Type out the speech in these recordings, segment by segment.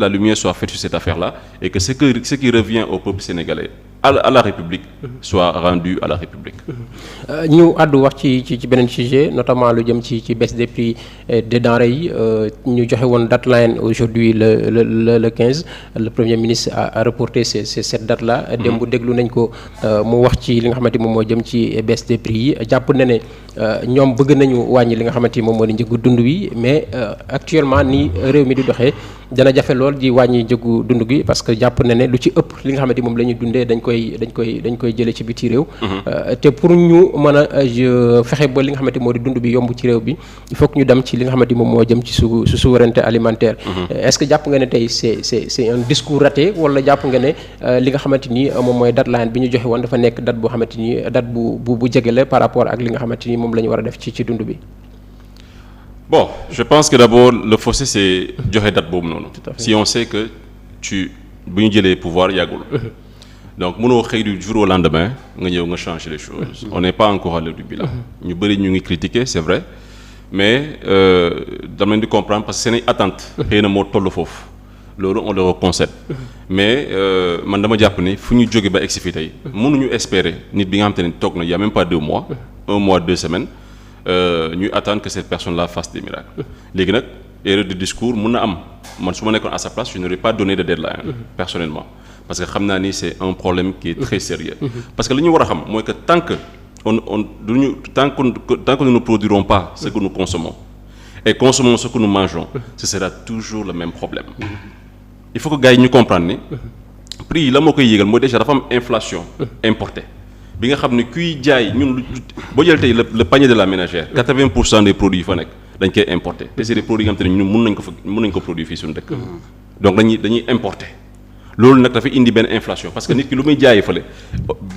la lumière soit faite sur cette affaire-là et que ce qui revient au peuple sénégalais à la République soit rendu à la République. ñu àddu wax ci beneen sujet notamment lu jëm ci baisse des prix des denrées yi ñu joxe woon deadline aujourd'hui le 15 le premier ministre a reporté cette date-là. démb déglu nañ ko mu wax ci li nga xamante moom moo jëm ci baisse des prix yi jàpp na ne ñoom bëgg nañu wàññi li nga xamante ni moom moo di njëgu dund wi mais actuellement ni réew mi di doxee dana jafe lool di wàññi njëgu dund gi parce que jàpp na ne lu ci ëpp li nga xamante moom la ñuy dundee dañ koy jëlee ci biti réew. te pour ñu mën a fexe ba li nga xamante moo di dund bi yomb ci réew bi il faut que ñu dem ci li nga xamante moom moo jëm ci su souveraineté alimentaire. est-ce que jàpp nga ne tey c'est un discours raté wala jàpp nga ne li nga xamante ni moom mooy deadline bi ñu joxe woon dafa nekk date boo xamante ni date bu jege la par rapport ak li nga xamante ni moom la ñu war a def ci dund bi. Bon, je pense que d'abord le fossé c'est joxe date boobu noonu. Si on sait que bu ñu jëlee pouvoir yàggul. Donc mënoo xëy du jour au lendemain nga ñëw nga changer les choses. On n'est pas encore à l'heure du bilan. ñu bëri ñu ngi critiquer c'est vrai mais dama leen di comprendre parce que seen attente xëy na moo toll foofu loolu on le concède. mais man dama jàpp ni fu ñu jóge ba egsi fi tey mënuñu espérer nit bi nga xamante ne toog na il y a même pas 2 mois 1 mois 2 semaines ñuy attendre que cette personne-là fasse des miracles. léegi nag erreur de discours mun na am man su ma nekkoon à sa place je n'aurais pas donné de deadline personnellement. parce que xam naa ni c'est un problème qui est très sérieux parce que li ñu war a xam mooy que tant que tant que nous ne produirons pas ce que nous consommons et consommons ce que nous mangeons ce sera toujours le même problème. il faut que gars yi ñu comprendre ni prix yi la moo koy yéegal mooy déjà dafa am inflation importée bi nga xam ne kuy jaay ñun boo jël tey le panier de la ménagère 80% des produits yi fa nekk dañ koy importer te c'est des produits yi nga xam te ne ñun mën nañ ko produire fii suñu dëkk donc dañuy importer. loolu nag dafay indi benn inflation parce que nit ki lu muy jaayee fële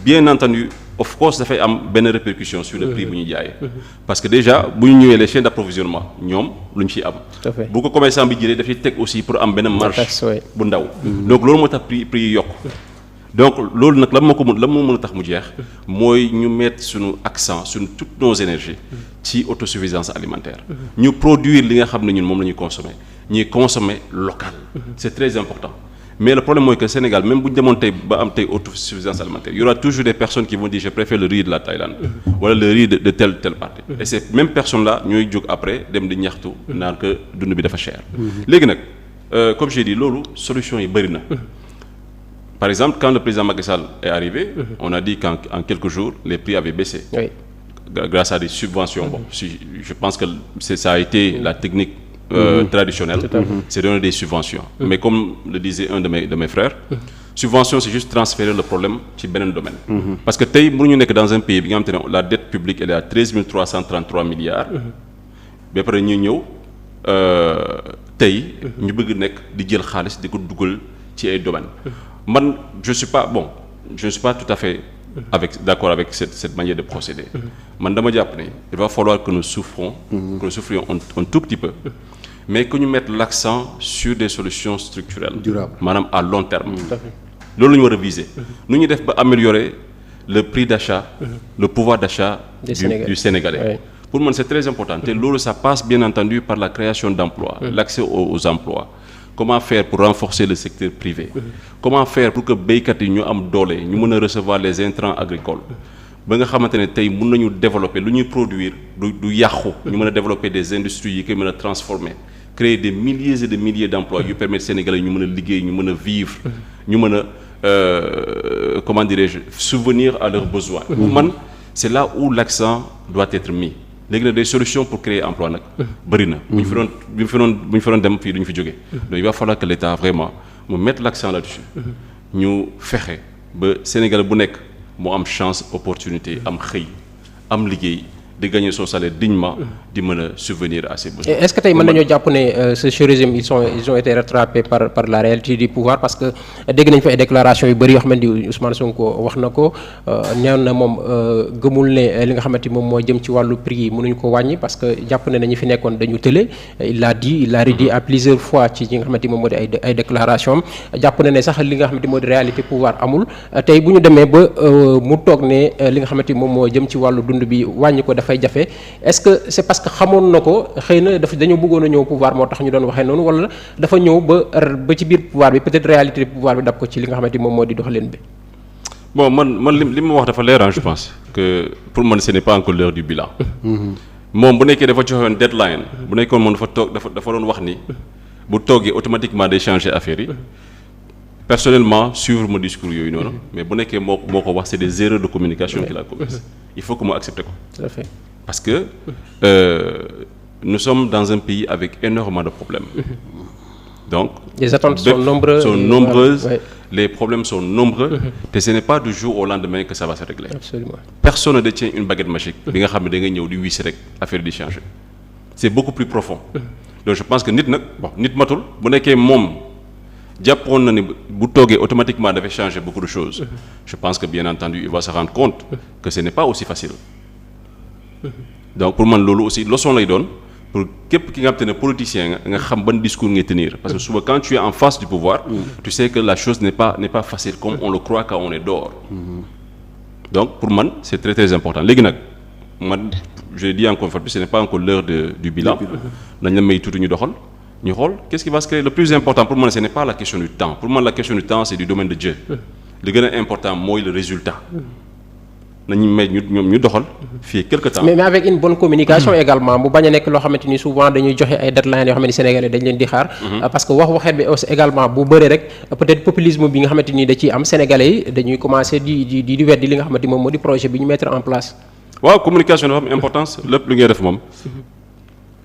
bien entendu of course dafay am benn répercussion sur le prix bu ñuy jaayee parce que déjà bu ñu ñëwee les chaînes d'approvisionnement ñoom lu ñu ciy am bu ko commerçant bi jëlee dafay teg aussi pour am benn marge bu ndaw donc loolu moo tax prix yi yokk donc loolu nag lan moo mën a tax mu jeex mooy ñu mettre suñu accent sur toutes nos énergies ci autosuffisance alimentaire ñu produire li nga xam ne ñun moom la ñuy consommer local c'est très important. mais le problème mooy que Sénégal même bu ñu demoon tey ba am tey autosuffisance alimentaire il y aura toujours des personnes qui vont dire je préfère le riz de la Thaïlande wala le riz de telle partie et ces mêmes personnes là ñooy jóg après dem di ñaxtu naan que dund bi dafa cher léegi nag comme j'ai dit loolu solution yi bëri na par exemple quand le président Macky Sall est arrivé on a dit qu'en quelques jours les prix avaient baissé grâce à des subventions bon je pense que ça a été la technique traditionnel, c'est donner des subventions. Mais comme le disait un de mes frères, subvention c'est juste transférer le problème ci beneen domaine. Parce que tey mënuñu nekk dans un pays bi nga xamante ne la dette publique elle est à 13 333 milliards. ba pare ñu ñëw tey ñu bëgg nekk di jël xaalis di ko dugal ci ay domaines. man je ne suis pas tout à fait d'accord avec cette manière de procéder. man dama jàpp ne il va falloir que nous souffrions un tout petit peu. mais que ñu mettre l'accent sur des solutions structurelles maanaam à long terme loolu la ñu war a viser nu ñu def ba améliorer le prix d'achat le pouvoir d'achat du Sénégalais pour moi c'est très important te loolu ça passe bien entendu par la création d'emplois l'accès aux emplois comment faire pour renforcer le secteur privé comment faire pour que béykat yi ñu am doole ñu mën a recevoir les intrants agricoles ba nga xamante ne tey mën nañu développer lu ñuy produire du yàqu ñu mën a développer des industries yi koy mën a transformer créer des milliers et des milliers d'emplois yu permettre Sénégalais ñu mën a liggéey ñu mën a vivre ñu mën a comment dirais-je subvenir à leurs besoins pour man c'est là où l'accent doit être mis léegi nag des solutions pour créer emploi nag bëri na bu ñu fi doon dem fii du ñu fi jógee donc il va falloir que l'État vraiment mu mettre l'accent là-dessus ñu fexe ba Sénégalais bu nekk moo am chance opportunité am xëy am liggéey de gagner son salaire dignement di mën a subvenir à ses besoins. Est-ce que tey mën nañoo jàpp ne ce régime ils ont été rattrapés par la réalité du pouvoir parce que dégg nañ fa ay déclarations yu bëri yoo xamante ni Ousmane Sonko wax na ko nee na moom gëmul ne li nga xamante ni moom moo jëm ci wàllu prix yi mënuñu ko wàññi parce que jàpp ne ñi fi nekkoon dañu tële il l'a redit à plusieurs fois ci ñi nga xamante ni moom moo di ay déclarations am jàpp na ne sax li nga xamante ni moo di réalité pouvoir amul tey bu ñu demee ba mu toog ne li nga xamante ni moom moo jëm ci wàllu dund bi wàññi ko dafay jafe est-ce que c'est parce que xamoon na ko xëy na dañoo bëggoon a ñëw pouvoir moo tax ñu doon waxee noonu wala dafa ñëw ba ci biir pouvoir bi peut-être réalité pouvoir bi dab ko ci li nga xamante ni moom moo di doxalin bi. bon man li ma wax dafa leer je pense que pour man ce n'est pas encore l'heure du bilan. moom bu nekkee dafa joxoon deadline. bu nekkoon moom dafa doon wax ni bu toogee automatiquement day changer affaire yi. personnellement suivre mon discours yooyu noonu. mais bu nekkee moo ko wax c'est des erreurs de communication qu'il a commises. il faut que mu accepter ko. tout à fait. parce que nous sommes dans un pays avec énormément de problèmes. donc les attentes sont nombreuses. Ouais. Les problèmes sont nombreux. te ce n'est pas du jour au lendemain que ça va se régler. Absolument. Personne ne détient une baguette magique. bi nga xam ne da nga ñëw di wis rek affaire di changer. c'est beaucoup plus profond. donc je pense que nit matul bu nekkee moom jàppoon na ni bu toogee automatiquement dafay changer beaucoup de choses. je pense que bien entendu il va se rendre compte que ce n'est pas aussi facile. donc pour man loolu aussi leçon lay doon pour képp ki nga xam te ne politicien nga xam ban discours ngay tenir parce que souvent quand tu es en face du pouvoir. tu sais que la chose n'est pas facile comme on le croit quand on est dehors. donc pour man c'est très très important léegi nag man je dis encore une fois ce n'est pas encore l'heure du bilan. nañ la may tuuti ñu doxal ñu xool qu'est-ce qui va se créer le plus important pour moi ce n'est pas la question du temps pour moi la question du temps c'est du domaine de Dieu. li gën a important mooy le résultat. nañu may ñoom ñu doxal fii quelque temps. mais avec une bonne communication également mu bañ a nekk loo xamante ni souvent dañuy joxe ay deadlines yoo xamante ni Sénégalais dañ leen di xaar. parce que waxeet bi aussi également bu bëree rek peut-être populisme bi nga xamante ni da ciy am Sénégalais yi dañuy commencer di weddi li nga xamante ni moom moo di projet bi ñu mettre en place. waaw communication dafa am importance lépp lu ngay def moom.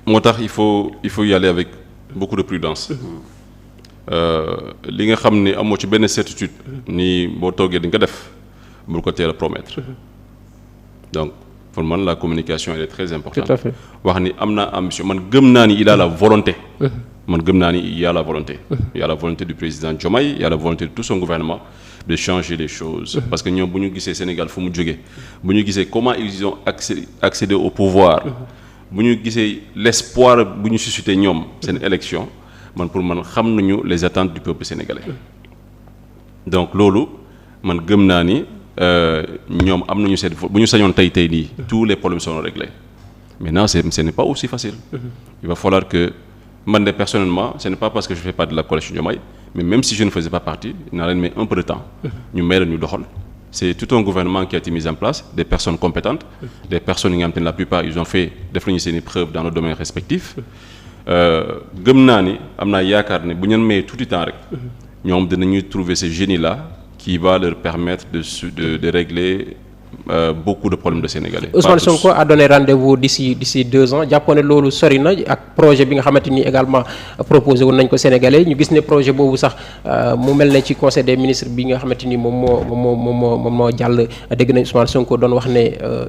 moo tax il faut y aller avec beaucoup de prudence. li nga xam ni amoo ci benn certitude. ni boo toogee di nga def. bul ko teel a promettre. donc pour man la communication elle est très importante. tout à fait wax ni am naa ambition man gëm naa ni il a la volonté. man gëm naa ni il y a la volonté. il y a la volonté du président Diomaye il y a la volonté de tout son gouvernement de changer les choses. parce que ñoom bu ñu gisee Sénégal fu mu jógee bu ñu gisee comment ils ont accédé au pouvoir. bu ñu gisee l'espoir bu ñu suscité ñoom seen élection man pour man xam nañu les attentes du peuple sénégalais. donc loolu man gëm naa ni. ñoom am nañu cette bu ñu sañoon tey nii tous les problèmes seront réglés maintenant ce n'est pas aussi facile. il va falloir que man de personnellement ce n'est pas parce que je fais pas de la coalition Diomaye mais même si je ne faisais pas partie naa leen may un peu de temps ñu may la ñu doxal c'est tout un gouvernement qui a été mis en place des personnes compétentes des personnes yi nga xam te ne la plupart ils ont fait def nañu seen i preuves dans nos domaines respectifs gëm naa ni am naa yaakaar ne bu ñu mayee tout le temps rek ñoom dinañu trouver ce génie là qui va leur permettre de régler beaucoup de problèmes de Sénégalais. Ousmane Sonko a donné rendez-vous d'ici 2 ans jàppoon ne loolu sori na ak projet bi nga xamante ni également proposé woon nañ ko Sénégalais ñu gis ne projet boobu sax mu mel ne ci conseil des ministres bi nga xamante ni moom moo jàll dégg nañ Ousmane Sonko doon wax ne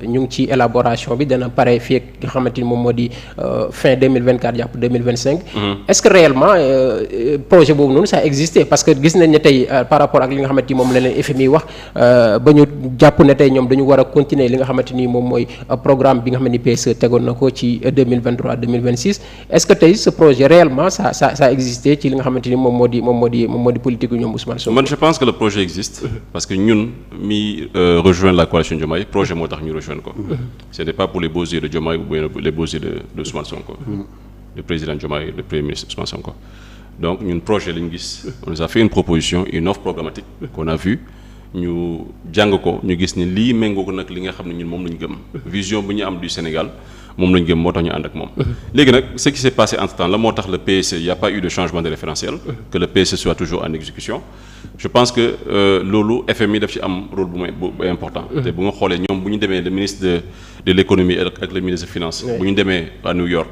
ñu ngi ci élaboration bi dana pare fii ak nga xamante ni moom moo di fin 2024 jàpp 2025. est-ce que réellement projet boobu noonu ça existait parce que gis nañ ne tey par rapport ak li nga xamante ni moom la leen FMI wax ba ñu jàpp ne tey ñoom dañu war a continuer li nga xamante ni moom mooy programme bi nga xamante ni PSE tegoon na ko ci 2023 2026 est-ce que tey ce projet réellement ça existait ci li nga xamante ni moom moo di politique ñoom Ousmane Sonko. man je pense que le projet existe parce que ñun mi rejoindre la coalition Diomaye projet moo tax ñu rejoindre ko. ce n'est pas pour les beaux yeux de Diomaye ou bien les beaux yeux de Ousmane Sonko. le président Diomaye le premier ministre Ousmane Sonko. donc ñun projet la ñu gis on nous a fait une proposition une offre programmatique qu'on a vue. ñu jàng ko ñu gis ni lii méngoo ko nag li nga xam ne ñun moom la ñu gëm vision bu ñu am du Sénégal moom la ñu gëm moo tax ñu ànd ak moom. léegi nag ce qui s'est passé entre temps la moo tax le PSE il y a pas eu de changement de référentiel. que le PSE soit toujours en exécution. je pense que loolu FMI daf ci am rôle bu important. te bu nga xoolee ñoom bu ñu demee le ministre de l'économie ak le ministre des finances. bu ñu demee à New York.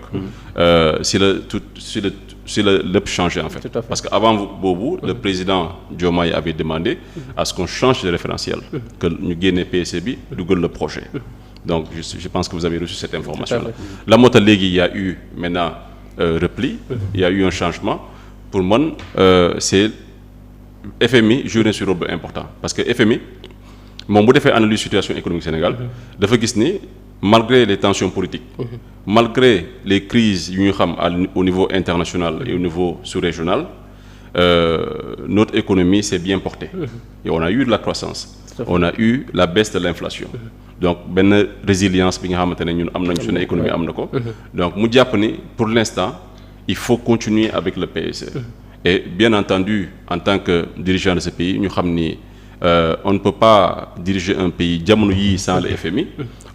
si la lépp changé en fait. parce que avant boobu le président Diomaye avait demandé à ce qu'on change de référentiel. que ñu génne PSE bi dugal le projet. donc je pense que vous avez reçu cette information là. la moo tax léegi il y a eu maintenant repli. il y a eu un changement pour man c'est FMI joué sur un rôle important parce que FMI moom bu defee analyse situation économique Sénégal dafa gis ni. malgré les tensions politiques, malgré les crises yu ñu xam au niveau international et au niveau sous-régional, notre économie s'est bien portée. Et on a eu de la croissance, on a eu la baisse de l'inflation. donc benn résilience bi nga xamante ne ñun am nañ suñu économie am na ko. donc mu jàpp ni pour l'instant il faut continuer avec le PSE. et bien entendu en tant que dirigeant de ce pays ñu xam ni on ne peut pas diriger un pays jamono yii sans le FMI.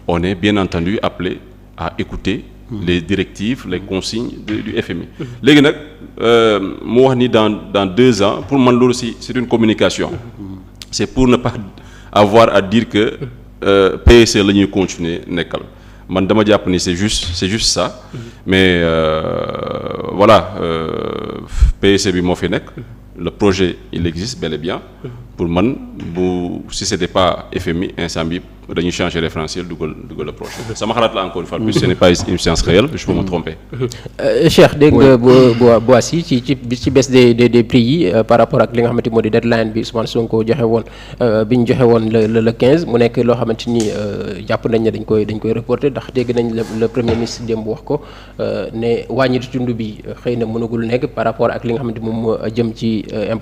on est bien entendu appelé à écouter les directives les consignes du FMI. léegi nag mu wax ni dans 2 ans pour man loolu si c'est une communication. c'est pour ne pas avoir à dire que PSE la ñuy continuer nekkal man dama jàpp ni c'est juste ça. mais voilà PSE bi moo fi nekk. le projet il existe bel et bien. pour man si c'était pas FMI instant bi dañuy changer référentiel dugal le projet. sama xalaat la encore une fois plus ce n'est pas une science réelle je peux me tromper. Cheikh dégg nga Boissy ci baisse des prix yi par rapport ak li nga xamante moo di deadline bi Ousmane Sonko joxe woon bi ñu joxe woon le 15 mu nekk loo xamante ni jàpp nañ ne dañ koy reporter ndax dégg nañ le premier ministre démb wax ko ne wàññi dund bi xëy na mënagul nekk par rapport ak li nga xamante moom moo jëm ci